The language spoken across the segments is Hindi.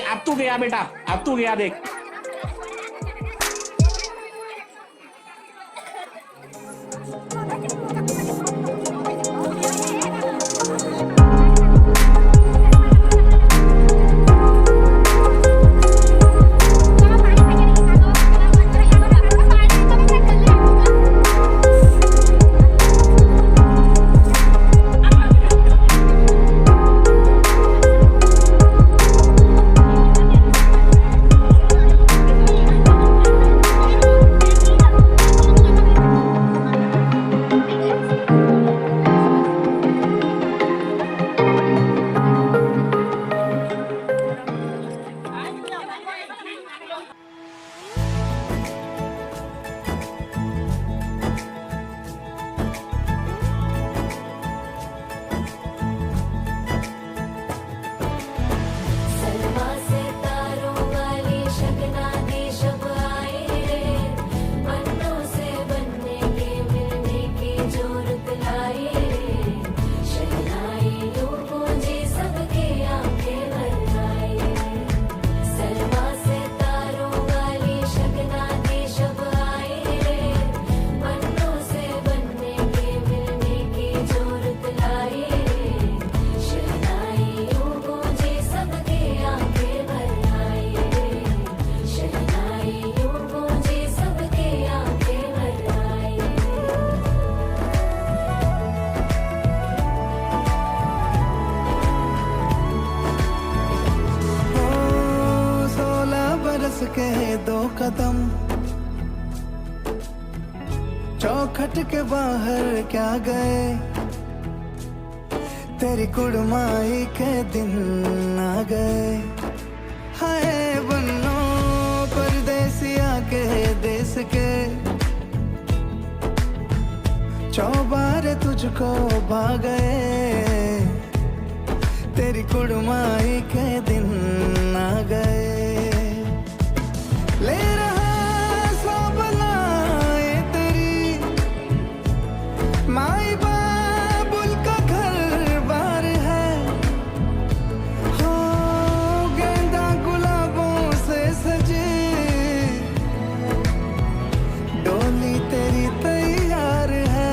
अब तू गया बेटा, अब तू गया देख। के 2 कदम चौखट के बाहर क्या गए, तेरी कुड़माई के दिन आ गए। हाय बन्नो परदेसिया के देश के, चौबारे तुझको भा गए, तेरी कुड़माई के दिन आ गए। ले रहा सब लाए तेरी माई बाबुल का घर बार है, हो गेंदा गुलाबों से सजे डोली तेरी तैयार है।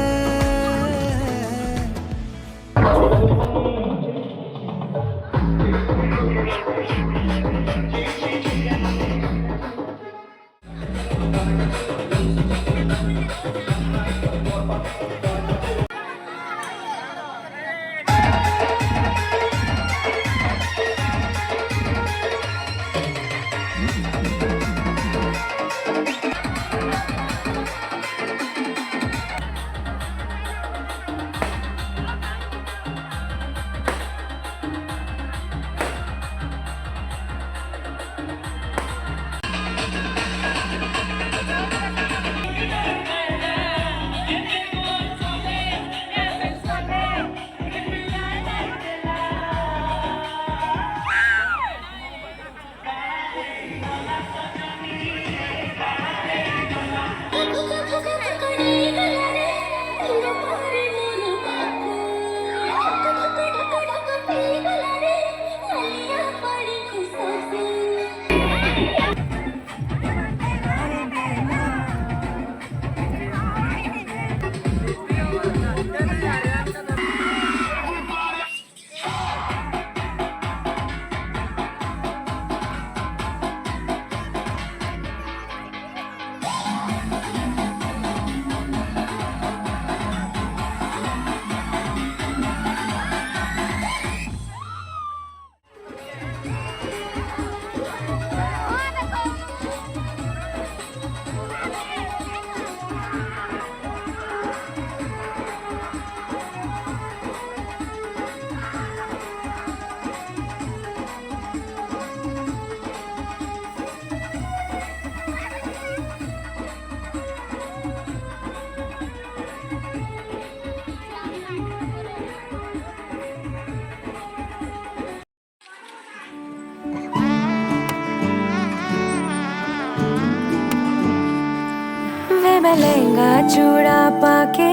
मैं लहंगा चूड़ा पाके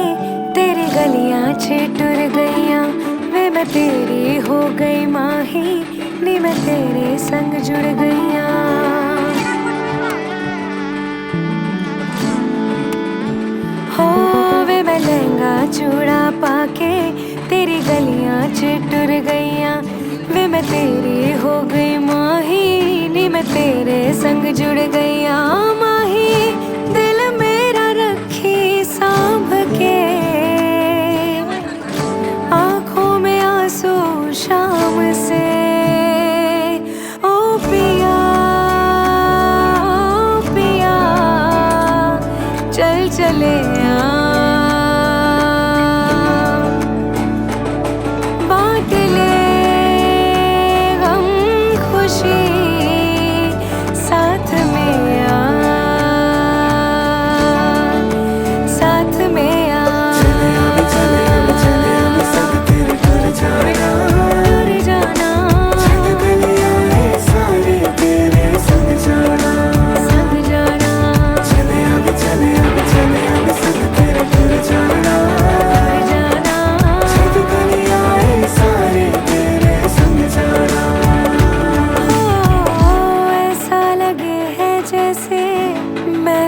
तेरी गलियां छिटुर गईयां वे मैं तेरी हो गई माही नी मैं तेरे संग जुड़ गईयां। हो वे मैं लहंगा चूड़ा पाके तेरी गलियां छिटुर गईयां वे मैं तेरी हो गई माही नी मैं तेरे संग जुड़ गईयां। माही दिल मेरा रखी सांभ के आंखों में आंसू शाम से ओ पिया पिया चल चले बांट ले गम खुशी साथ में साथ में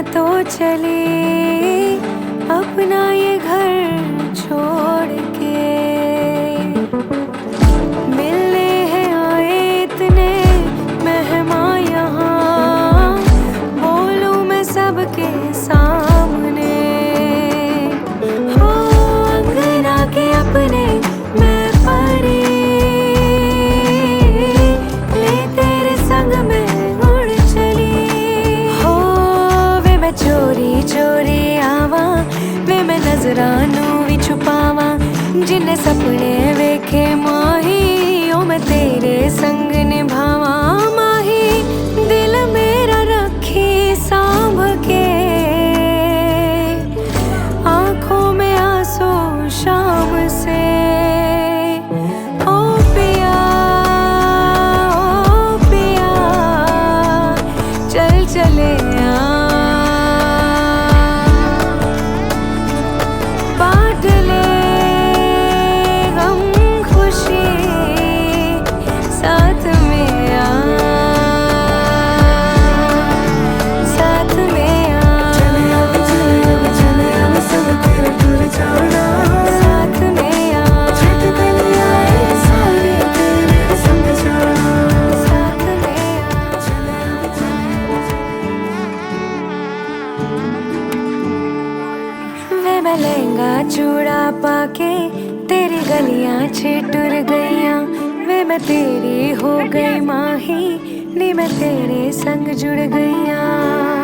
तो चली अपना ये घर छोड़ के मिलने हैं आए इतने मेहमान यहाँ बोलूं मैं सबके सामने। हो अंगना के अपने मैं परी ले तेरे संग में चोरी चोरी आवा वे मैं नजरानू भी छुपावा जिन्ने सपने वेखे माही ओ मैं तेरे संग निभावा। माही दिल मेरा रखी सांभ के आंखों में आंसू शाम से ओ पिया चल चले मैं लहंगा चूड़ा पाके तेरी गलियां छिटुर गईयां वे मैं तेरी हो गई माही नी मैं तेरे संग जुड़ गईयां।